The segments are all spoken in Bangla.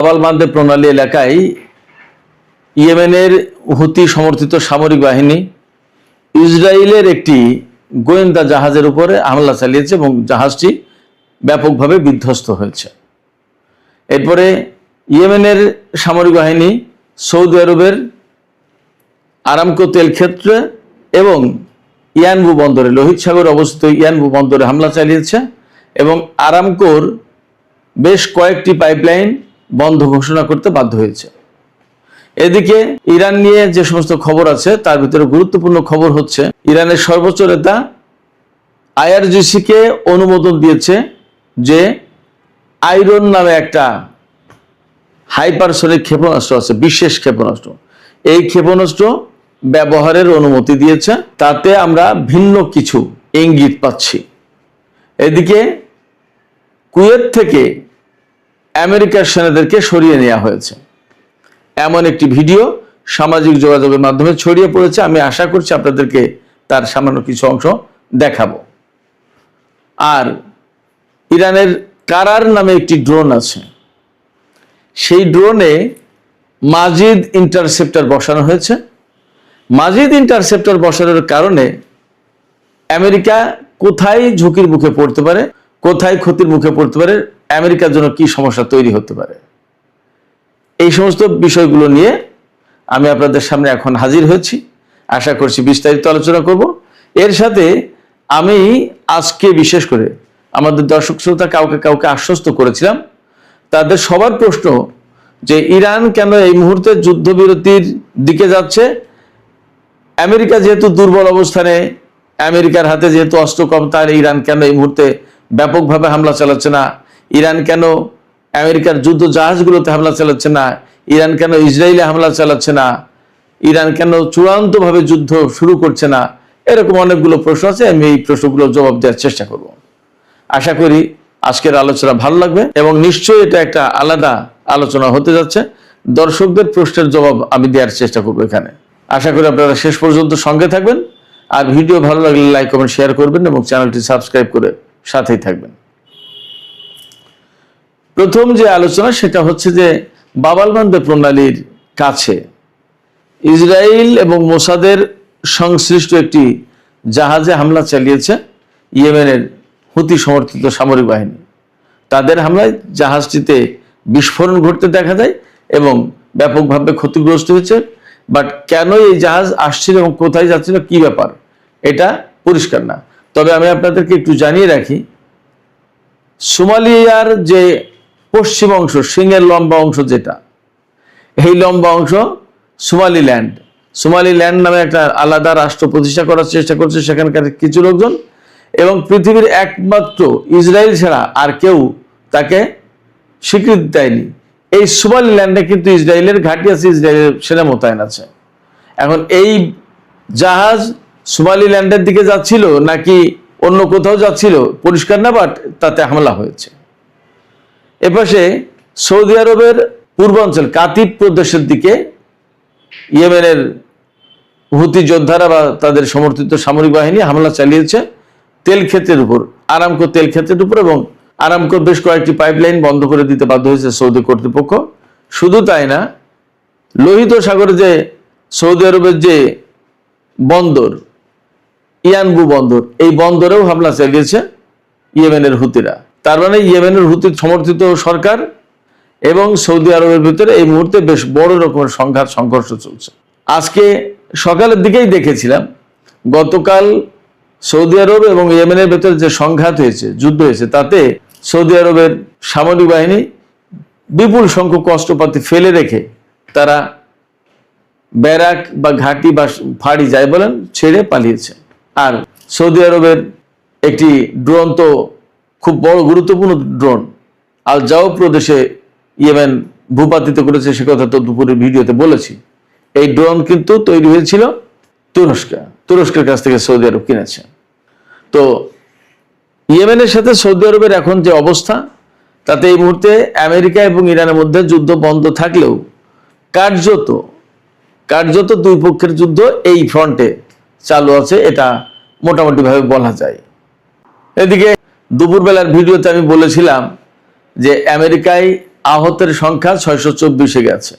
বাব আল মানদেব প্রণালী এলাকায় ইয়েমেনের হুতি সমর্থিত সামরিক বাহিনী ইসরায়েলের একটি গোয়েন্দা জাহাজের উপরে হামলা চালিয়েছে এবং জাহাজটি ব্যাপকভাবে বিধ্বস্ত হয়েছে। এরপরে ইয়েমেনের সামরিক বাহিনী সৌদি আরবের আরামকো তেল ক্ষেত্র এবং ইয়ানবু বন্দরে, লোহিত সাগরে অবস্থিত ইয়ানবু বন্দরে হামলা চালিয়েছে এবং আরামকোর বেশ কয়েকটি পাইপলাইন বন্ধ ঘোষণা করতে বাধ্য হয়েছে। এদিকে ইরান নিয়ে যে সমস্ত খবর আছে তার ভিতরে গুরুত্বপূর্ণ খবর হচ্ছে ইরানের সর্বোচ্চ নেতা আইআরজিসিকে অনুমোদন দিয়েছে যে আয়রন নামে একটা হাইপারসনিক ক্ষেপণাস্ত্র আছে, বিশেষ ক্ষেপণাস্ত্র, এই ক্ষেপণাস্ত্র ব্যবহারের অনুমতি দিয়েছে। তাতে আমরা ভিন্ন কিছু ইঙ্গিত পাচ্ছি। এদিকে কুয়েত থেকে আমেরিকার সেনাদেরকে সরিয়ে নেওয়া হয়েছে এমন একটি ভিডিও সামাজিক যোগাযোগের মাধ্যমে ছড়িয়ে পড়েছে। আমি আশা করছি আপনাদেরকে তার সামান্য কিছু অংশ দেখাবো। আর ইরানের কারার নামে একটি ড্রোন আছে, সেই ড্রোনে মাজিদ ইন্টারসেপ্টর বসানো হয়েছে। মাজিদ ইন্টারসেপ্টর বসানোর কারণে আমেরিকা কোথায় ঝুঁকির মুখে পড়তে পারে, কোথায় ক্ষতির মুখে পড়তে পারে, আমেরিকার জন্য কি সমস্যা তৈরি হতে পারে, এই সমস্ত বিষয়গুলো নিয়ে আমি আপনাদের সামনে এখন হাজির হয়েছি। আশা করছি বিস্তারিত আলোচনা করব। এর সাথে আমি আজকে বিশেষ করে আমাদের দর্শক শ্রোতা কাউকে আশ্বস্ত করেছিলাম, তাদের সবার প্রশ্ন যে ইরান কেন এই মুহূর্তে যুদ্ধবিরতির দিকে যাচ্ছে, আমেরিকা যেহেতু দুর্বল অবস্থানে, আমেরিকার হাতে যেহেতু অস্ত্র কম, তাহলে ইরান কেন এই মুহূর্তে ব্যাপকভাবে হামলা চালাচ্ছে না, ইরান কেন আমেরিকার যুদ্ধ জাহাজগুলোতে হামলা চালাচ্ছে না, ইরান কেন ইসরায়েলে হামলা চালাচ্ছে না, ইরান কেন চূড়ান্তভাবে যুদ্ধ শুরু করছে না, এরকম অনেকগুলো প্রশ্ন আছে। আমি এই প্রশ্নগুলোর জবাব দেওয়ার চেষ্টা করব। আশা করি আজকের আলোচনা ভালো লাগবে এবং নিশ্চয়ই এটা একটা আলাদা আলোচনা হতে যাচ্ছে। দর্শকদের প্রশ্নের জবাব আমি দেওয়ার চেষ্টা করব এখানে। আশা করি আপনারা শেষ পর্যন্ত সঙ্গে থাকবেন। আর ভিডিও ভালো লাগলে লাইক কমেন্ট শেয়ার করবেন এবং চ্যানেলটি সাবস্ক্রাইব করে সাথেই থাকবেন। প্রথম যে আলোচনা সেটা হচ্ছে যে বাব আল মানদেব প্রণালীর কাছে ইসরায়েল এবং মোসাদের সংশ্লিষ্ট একটি জাহাজে হামলা চালিয়েছে ইয়েমেনের হুতি সমর্থিত সামরিক বাহিনী। তাদের হামলায় জাহাজটিতে বিস্ফোরণ ঘটতে দেখা যায় এবং ব্যাপকভাবে ক্ষতিগ্রস্ত হয়েছে। বাট কেন এই জাহাজ আসছিল এবং কোথায় যাচ্ছিল, কি ব্যাপার, এটা পরিষ্কার না। তবে আমি আপনাদেরকে একটু জানিয়ে রাখি, সোমালিয়ার যে পশ্চিম অংশ, সিংহের লম্বা অংশ যেটা, এই লম্বা অংশ সোমালিল্যান্ড নামে একটা আলাদা রাষ্ট্র প্রতিষ্ঠা করার চেষ্টা করছে সেখানকার কিছু লোকজন, এবং পৃথিবীর একমাত্র ইসরায়েল ছাড়া আর কেউ তাকে স্বীকৃতি দেয়নি। এই সোমালিল্যান্ডে কিন্তু ইসরায়েলের ঘাঁটি আছে, ইসরায়েলের সেনা মোতায়েন আছে। এখন এই জাহাজ সোমালিল্যান্ডের দিকে যাচ্ছিল নাকি অন্য কোথাও যাচ্ছিল পরিষ্কার না, বাট তাতে হামলা হয়েছে। এপাশে সৌদি আরবের পূর্বাঞ্চল কাতিব প্রদেশের দিকে ইয়েমেনের হুতি যোদ্ধারা বা তাদের সমর্থিত সামরিক বাহিনী হামলা চালিয়েছে তেল ক্ষেত্রের উপর, আরামকো তেল ক্ষেত্রের উপর, এবং আরামকোর বেশ কয়েকটি পাইপলাইন বন্ধ করে দিতে বাধ্য হয়েছে সৌদি কর্তৃপক্ষ। শুধু তাই না, লোহিত সাগরে যে সৌদি আরবের যে বন্দর ইয়ানবু বন্দর, এই বন্দরেও হামলা চালিয়েছে ইয়েমেনের হুতিরা। তার মানে ইয়েমেনের হুতি সমর্থিত সরকার এবং সৌদি আরবের ভিতরে এই মুহূর্তে বেশ বড় রকমের সংঘর্ষ চলছে। আজকে সকালের দিকেই দেখেছিলাম, গতকাল সৌদি আরব এবং ইয়েমেনের ভেতরে যে সংঘাত হয়েছে, যুদ্ধ হয়েছে, তাতে সৌদি আরবের সামরিক বাহিনী বিপুল সংখ্যক অস্ত্রপাতি ফেলে রেখে তারা ব্যারাক বা ঘাঁটি বা ফাঁড়ি যাই বলেন ছেড়ে পালিয়েছে। আর সৌদি আরবের একটি ড্রোন, তো খুব বড় গুরুত্বপূর্ণ ড্রোন, আল জাউফ প্রদেশে ইয়েমেন ভূপাতিত করেছে, সে কথা তো দুপুরের ভিডিওতে বলেছি। এই ড্রোন কিন্তু তৈরি হয়েছিল তুরস্কের কাছ থেকে সৌদি আরব কিনেছে। তো ইয়েমেনের সাথে সৌদি আরবের এখন যে অবস্থা, তাতে এই মুহূর্তে আমেরিকা এবং ইরানের মধ্যে যুদ্ধ বন্ধ থাকলেও কার্যত দুই পক্ষের যুদ্ধ এই ফ্রন্টে চালু আছে, এটা মোটামুটি ভাবে বলা যায়। এদিকে দুপুরবেলার ভিডিওতে আমি বলেছিলাম যে আমেরিকায় আহতের সংখ্যা 624-এ গেছে।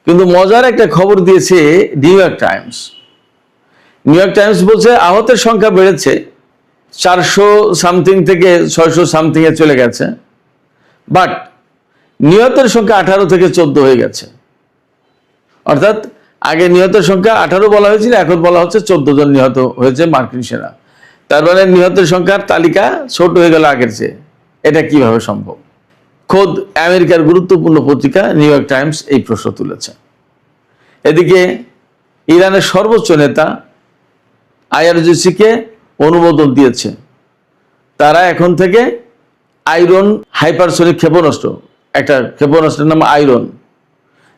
কিন্তু মজার একটা খবর দিয়েছে new York Times. New York Times বলছে আহতের সংখ্যা বেড়েছে 400 সামথিং থেকে 600 সামথিং এ চলে গেছে, বাট নিহতের সংখ্যা 18 থেকে 14 হয়ে গেছে। অর্থাৎ আগে নিহতের সংখ্যা 18 বলা হয়েছিল, এখন বলা হচ্ছে 14 জন নিহত হয়েছে মার্কিন সেনা। তার মানে নিহতের সংখ্যার তালিকা ছোট হয়ে গেল আগের চেয়ে। এটা কিভাবে সম্ভব? খোদ আমেরিকার গুরুত্বপূর্ণ পত্রিকা নিউ ইয়র্ক টাইমস এই প্রশ্ন তুলেছে। এদিকে ইরানের সর্বোচ্চ নেতা আইআরজিসিকে অনুমোদন দিয়েছে, তারা এখন থেকে আয়রন হাইপারসনিক ক্ষেপণাস্ত্র, একটা ক্ষেপণাস্ত্রের নাম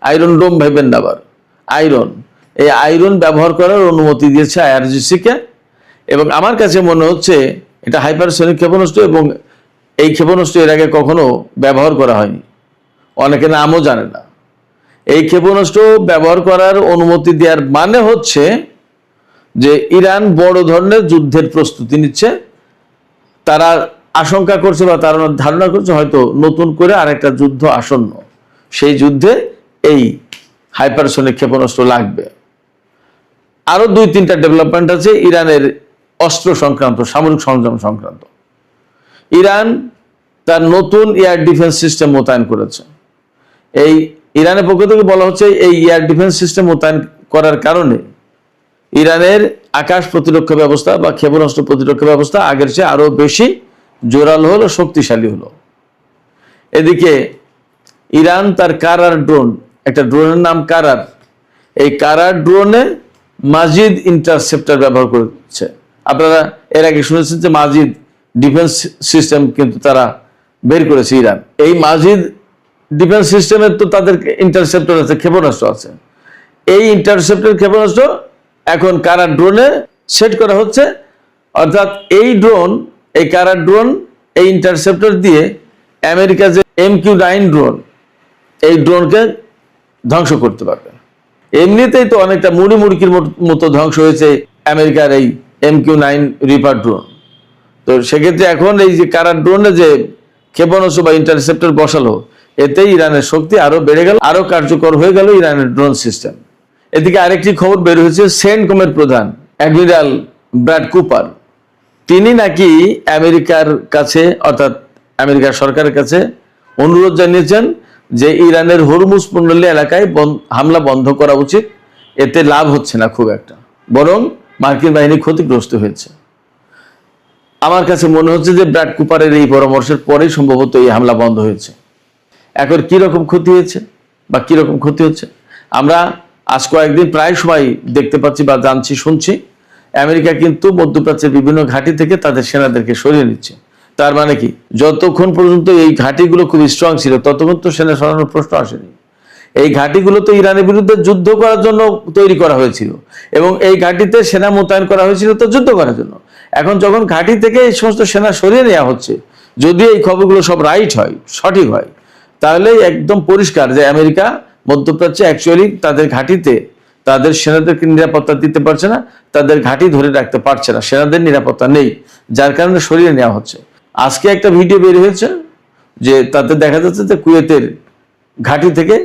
আয়রন ডোম ভাইবেন না আবার, এই আয়রন ব্যবহার করার অনুমতি দিয়েছে আইআরজিসিকে। এবং আমার কাছে মনে হচ্ছে এটা হাইপারসনিক ক্ষেপণাস্ত্র, এবং এই ক্ষেপণাস্ত্র এর আগে কখনো ব্যবহার করা হয়নি, অনেকে নামও জানে না। এই ক্ষেপণাস্ত্র ব্যবহার করার অনুমতি দেওয়ার মানে হচ্ছে যে ইরান বড় ধরনের যুদ্ধের প্রস্তুতি নিচ্ছে। তারা আশঙ্কা করছে বা তারা ধারণা করছে হয়তো নতুন করে আরেকটা যুদ্ধ আসন্ন, সেই যুদ্ধে এই হাইপারসনিক ক্ষেপণাস্ত্র লাগবে। আরো 2-3টা ডেভেলপমেন্ট আছে ইরানের অস্ত্র সংক্রান্ত, সামরিক সরঞ্জাম সংক্রান্ত। ইরান তার নতুন এয়ার ডিফেন্স সিস্টেম মোতায়েন করেছে। এই ইরানের পক্ষ থেকে বলা হচ্ছে এই এয়ার ডিফেন্স সিস্টেম মোতায়েন করার কারণে ইরানের আকাশ প্রতিরক্ষা ব্যবস্থা বা ক্ষেপণাস্ত্র প্রতিরক্ষা ব্যবস্থা আগের চেয়ে আরো বেশি জোরালো হলো, শক্তিশালী হলো। এদিকে ইরান তার কারার ড্রোন, একটা ড্রোনের নাম কারার, এই কারার ড্রোনে মাজিদ ইন্টারসেপ্টর ব্যবহার করছে। আপনারা এর আগে শুনেছেন যে মাজিদ ডিফেন্স সিস্টেম কিন্তু তারা বের করেছে ইরান। এই মাজিদ ডিফেন্স সিস্টেমের তো তাদের ইন্টারসেপ্টর আছে, ক্ষেপণাস্ত্র আছে। এই ইন্টারসেপ্টর ক্ষেপণাস্ত্র এখন কারার ড্রোনে সেট করা হচ্ছে। অর্থাৎ এই কারার ড্রোন, এই ইন্টারসেপ্টর দিয়ে আমেরিকা যে MQ-9 ড্রোন, এই ড্রোনকে ধ্বংস করতে পারবে। এমনিতেই তো অনেকটা মুড়ির মতো ধ্বংস হয়েছে আমেরিকার এই MQ-9 রিপার ড্রোন। তো সেক্ষেত্রে এখন এই যে কারার ড্রোনে যে ক্ষেপণাস্ত্র বা ইন্টারসেপ্টর বসালো, এতেই ইরানের শক্তি আরো বেড়ে গেল, আরো কার্যকর হয়ে গেল ইরানের ড্রোন সিস্টেম। এদিকে আরেকটি খবর বের হয়েছে, সেন্টকমের প্রধান অ্যাডমিরাল ব্র্যাড কুপার, তিনি নাকি আমেরিকার কাছে, অর্থাৎ আমেরিকার সরকারের কাছে অনুরোধ জানিয়েছেন যে ইরানের হরমুজ প্রণালী এলাকায় হামলা বন্ধ করা উচিত। এতে লাভ হচ্ছে না খুব একটা, বরং মার্কিন বাহিনী ক্ষতিগ্রস্ত হয়েছে। আমার কাছে মনে হচ্ছে যে ব্র্যাড কুপারের এই পরামর্শের পরেই সম্ভবত এই হামলা বন্ধ হয়েছে। এখন কিরকম ক্ষতি হয়েছে বা কিরকম ক্ষতি হচ্ছে আমরা আজ কয়েকদিন প্রায় সময় দেখতে পাচ্ছি বা জানছি, শুনছি। আমেরিকা কিন্তু মধ্যপ্রাচ্যের বিভিন্ন ঘাঁটি থেকে তাদের সেনাদেরকে সরিয়ে নিচ্ছে। তার মানে কি, যতক্ষণ পর্যন্ত এই ঘাঁটিগুলো খুব স্ট্রং ছিল ততক্ষণ তো সেনা সরানোর প্রশ্ন আসেনি। এই ঘাঁটিগুলো তো ইরানের বিরুদ্ধে যুদ্ধ করার জন্য তৈরি করা হয়েছিল, এবং এই ঘাঁটিতে সেনা মোতায়েন করা হয়েছিল তো যুদ্ধ করার জন্য। এখন যখন ঘাঁটি থেকে এই সমস্ত সেনা সরিয়ে নেওয়া হচ্ছে, যদি এই খবরগুলো সব রাইট হয়, সঠিক হয়, তাহলে একদম পরিষ্কার যে আমেরিকা মধ্যপ্রাচ্যে অ্যাকচুয়ালি তাদের ঘাঁটিতে তাদের সেনাদেরকে নিরাপত্তা দিতে পারছে না, তাদের ঘাঁটি ধরে রাখতে পারছে না, সেনাদের নিরাপত্তা নেই, যার কারণে সরিয়ে নেওয়া হচ্ছে। আজকে একটা ভিডিও বের হয়েছে যে তাতে দেখা যাচ্ছে যে কুয়েতের ঘাঁটি থেকে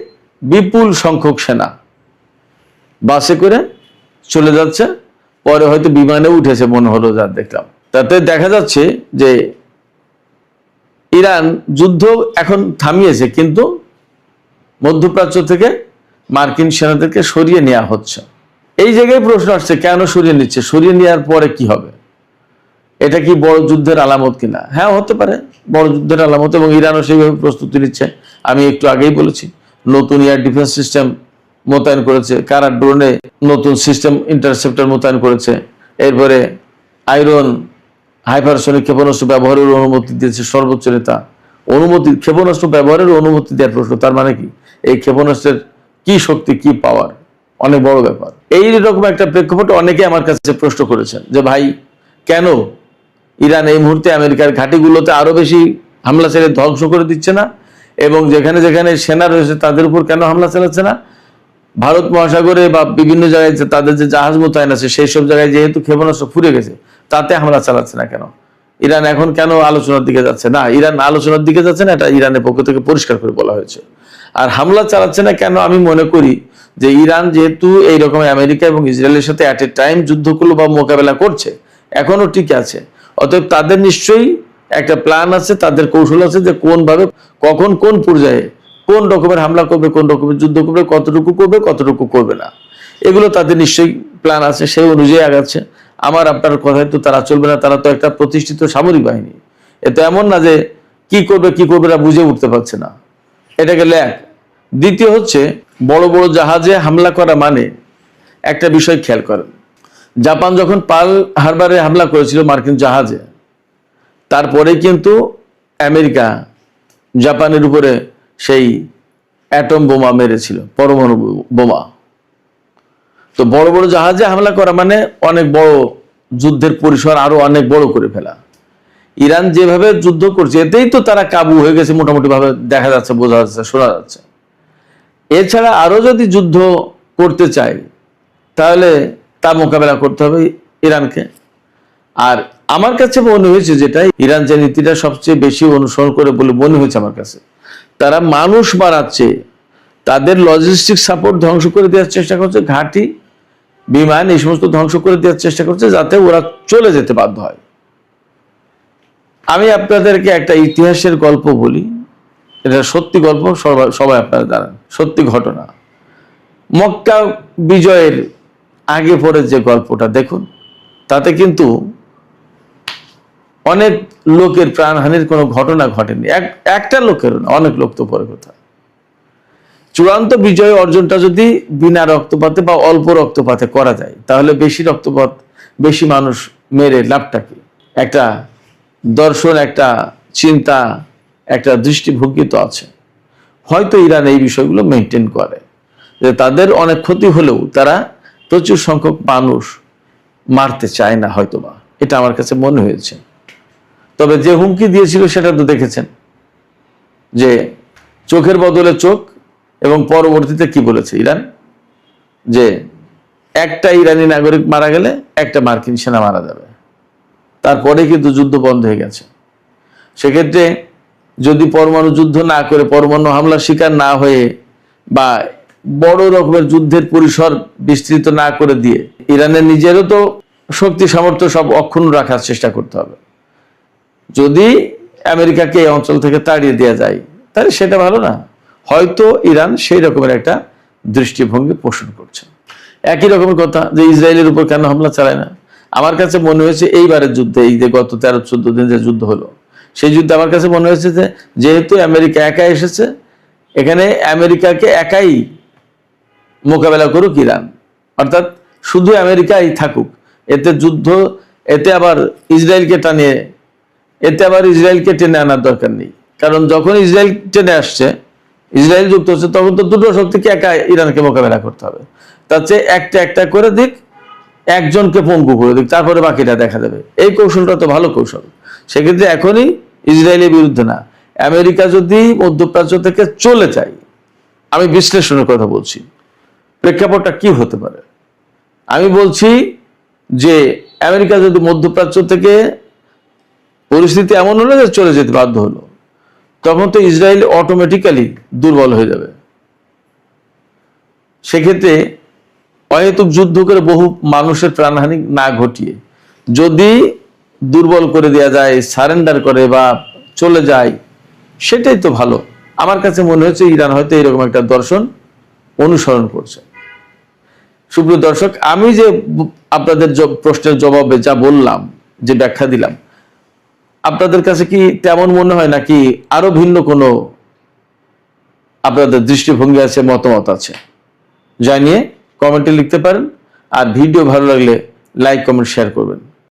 বিপুল সংখ্যক সেনা বাসে করে চলে যাচ্ছে, পরে হয়তো বিমানে উঠেছে মনে হলো, যা দেখলাম। তাতে দেখা যাচ্ছে যে ইরান যুদ্ধ এখন থামিয়েছে, কিন্তু মধ্যপ্রাচ্য থেকে মার্কিন সেনাদেরকে সরিয়ে নেওয়া হচ্ছে। এই জায়গায় প্রশ্ন আসছে, কেন সরিয়ে নিচ্ছে? সরিয়ে নেওয়ার পরে কি হবে? এটা কি বড় যুদ্ধের আলামত কিনা? হ্যাঁ, হতে পারে বড় যুদ্ধের আলামত, এবং ইরানও সেইভাবে প্রস্তুতি নিচ্ছে। আমি একটু আগেই বলেছি, নতুন এয়ার ডিফেন্স সিস্টেম মোতায়েন করেছে, কারা ড্রোনে নতুন সিস্টেম ইন্টারসেপ্টর মোতায়েন করেছে, এরপরে আয়রন হাইপারসনিক ক্ষেপণাস্ত্র ব্যবহারের অনুমতি দিয়েছে সর্বোচ্চ নেতা। ক্ষেপণাস্ত্র ব্যবহারের অনুমতি দেওয়ার প্রশ্ন, তার মানে কি এই ক্ষেপণাস্ত্রের কি শক্তি, কি পাওয়ার, অনেক বড় ব্যাপার। এইরকম একটা প্রেক্ষাপটে অনেকে আমার কাছে প্রশ্ন করেছেন যে ভাই, কেন ইরান এই মুহূর্তে আমেরিকার ঘাঁটিগুলোতে আরো বেশি হামলা চালিয়ে ধ্বংস করে দিচ্ছে না, এবং যেখানে যেখানে সেনা রয়েছে তাদের উপর কেন হামলা চালাচ্ছে না? ভারত মহাসাগরে বা বিভিন্ন জায়গায় তাদের যে জাহাজ মোতায়েন আছে সেই সব জায়গায় যেহেতু ক্ষেপণাস্ত্র ফুরে গেছে, তাতে হামলা চালাচ্ছে না কেন? ইরান এখন কেন আলোচনার দিকে যাচ্ছে না, ইরান আলোচনার দিকে যাচ্ছে না, এটা ইরানের পক্ষ থেকে পরিষ্কার করে বলা হয়েছে। আর হামলা চালাচ্ছে না কেন, আমি মনে করি যে ইরান যেহেতু এইরকম আমেরিকা এবং ইসরায়েলের সাথে অ্যাট এ টাইম যুদ্ধ করলো বা মোকাবেলা করছে, এখনো ঠিক আছে, অতএব তাদের নিশ্চয়ই একটা প্ল্যান আছে, তাদের কৌশল আছে যে কোন ভাবে কখন কোন পর্যায়ে কোন রকমের হামলা করবে, কোন রকমের যুদ্ধ করবে, কতটুকু করবে, কতটুকু করবে না, এগুলো তাদের নিশ্চয়ই প্ল্যান আছে, সেই অনুযায়ী আগাচ্ছে। আমার আপনার কথায় তো তারা চলবে না, তারা তো একটা প্রতিষ্ঠিত সামরিক বাহিনী, এ তো এমন না যে কি করবে না বুঝে উঠতে পারছে না, এটা গেলে এক। দ্বিতীয় হচ্ছে বড় বড় জাহাজে হামলা করা মানে একটা বিষয় খেয়াল করেন, জাপান যখন পার্ল হারবারে হামলা করেছিল মার্কিন জাহাজে, তারপরে কিন্তু আমেরিকা জাপানের উপরে সেই অ্যাটম বোমা মেরেছিল, পরমাণু বোমা। তো বড় বড় জাহাজে হামলা করা মানে অনেক বড় যুদ্ধের পরিসর আরো অনেক বড় করে ফেলা। ইরান যেভাবে যুদ্ধ করছে এতেই তো তারা কাবু হয়ে গেছে মোটামুটি ভাবে, দেখা যাচ্ছে, বোঝা যাচ্ছে, শোনা যাচ্ছে। এছাড়া আরো যদি যুদ্ধ করতে চায় তাহলে তা মোকাবেলা করতে হবে ইরানকে। আর আমার কাছে মনে হয়েছে যেটা ইরান যে নীতিটা সবচেয়ে বেশি অনুসরণ করে বলে মনে হয়েছে আমার কাছে, তারা মানুষ মারাচ্ছে, তাদের লজিস্টিক সাপোর্ট ধ্বংস করে দেওয়ার চেষ্টা করছে, ঘাঁটি বিমান এই সমস্ত ধ্বংস করে দেওয়ার চেষ্টা করছে যাতে ওরা চলে যেতে বাধ্য হয়। আমি আপনাদেরকে একটা ইতিহাসের গল্প বলি, এটা সত্যি গল্প, সবাই আপনারা জানেন, সত্যি ঘটনা। মক্কা বিজয়ের আগে পরে যে গল্পটা দেখুন, তাতে কিন্তু অনেক লোকের প্রাণহানির কোনো ঘটনা ঘটেনি, একটা লোকের না, অনেক লোক তো পরে কথা। চূড়ান্ত বিজয় অর্জনটা যদি বিনা রক্তপাতে বা অল্প রক্তপাতে করা যায় তাহলে বেশি রক্তপাত, বেশি মানুষ মেরে লাভটা কি? একটা দর্শন, একটা চিন্তা, একটা দৃষ্টিভঙ্গি তো আছে। হয়তো ইরান এই বিষয়গুলো মেনটেন করে যে তাদের অনেক ক্ষতি হলেও তারা প্রচুর সংখ্যক মানুষ মারতে চায় না হয়তোবা, এটা আমার কাছে মনে হয়েছে। তবে যে হুমকি দিয়েছিল সেটা তো দেখেছেন, যে চোখের বদলে চোখ, এবং পরবর্তীতে কি বলেছে ইরান, যে একটা ইরানি নাগরিক মারা গেলে একটা মার্কিন সেনা মারা যাবে। তারপরে কিন্তু যুদ্ধ বন্ধ হয়ে গেছে। সেক্ষেত্রে যদি পরমাণু যুদ্ধ না করে, পরমাণু হামলার শিকার না হয়ে, বা বড় রকমের যুদ্ধের পরিসর বিস্তৃত না করে দিয়ে, ইরানের নিজেরও তো শক্তি সামর্থ্য সব অক্ষুণ্ণ রাখার চেষ্টা করতে হবে। যদি আমেরিকাকে এই অঞ্চল থেকে তাড়িয়ে দেওয়া যায় তাহলে সেটা ভালো না? হয়তো ইরান সেই রকমের একটা দৃষ্টিভঙ্গি পোষণ করছে। একই রকমের কথা যে ইসরায়েলের উপর কেন হামলা চালায় না। আমার কাছে মনে হয়েছে এইবারের যুদ্ধে, এই যে গত 13-14 দিন যে যুদ্ধ হলো, সেই যুদ্ধে আমার কাছে মনে হয়েছে যে যেহেতু আমেরিকা একা এসেছে, এখানে আমেরিকাকে একাই মোকাবেলা করুক ইরান, অর্থাৎ শুধু আমেরিকাই থাকুক, এতে যুদ্ধ, এতে আবার ইসরায়েলকে টেনে আনার দরকার নেই। কারণ যখন ইসরায়েল টেনে আসছে, ইসরায়েল যুক্ত হচ্ছে, তখন তো দুটো শক্তিকে একা ইরানকে মোকাবেলা করতে হবে। তার চেয়ে একটা একটা করে দিক, একজনকে পঙ্গু করে দিক, তারপরে বাকিটা দেখা যাবে। এই কৌশলটা তো ভালো কৌশল। সেক্ষেত্রে এখনই ইসরায়েলের বিরুদ্ধে না, আমেরিকা যদি মধ্যপ্রাচ্য থেকে চলে যায়, আমি বিশ্লেষণের কথা বলছি, প্রেক্ষাপটটা কি হতে পারে। আমি বলছি যে আমেরিকা যদি মধ্যপ্রাচ্য থেকে পরিস্থিতি এমন হলো যে চলে যেতে বাধ্য হলো, তখন তো ইসরায়েল অটোমেটিক্যালি দুর্বল হয়ে যাবে। সেক্ষেত্রে অহেতুক যুদ্ধ করে বহু মানুষের প্রাণহানি না ঘটিয়ে যদি দুর্বল করে দেওয়া যায়, সারেন্ডার করে বা চলে যায়, সেটাই তো ভালো। আমার কাছে মনে হচ্ছে ইরান হয়তো এরকম একটা দর্শন অনুসরণ করছে। সুপ্রিয় দর্শক, আমি যে আপনাদের প্রশ্নের জবাবে যা বললাম, যে ব্যাখ্যা দিলাম, আপনাদের কাছে কি তেমন মনে হয় নাকি আরো ভিন্ন কোনো আপনাদের দৃষ্টিভঙ্গি আছে, মতামত আছে? জানিয়ে কমেন্টে লিখতে পারেন। আর ভিডিও ভালো লাগলে লাইক, কমেন্ট, শেয়ার করবেন।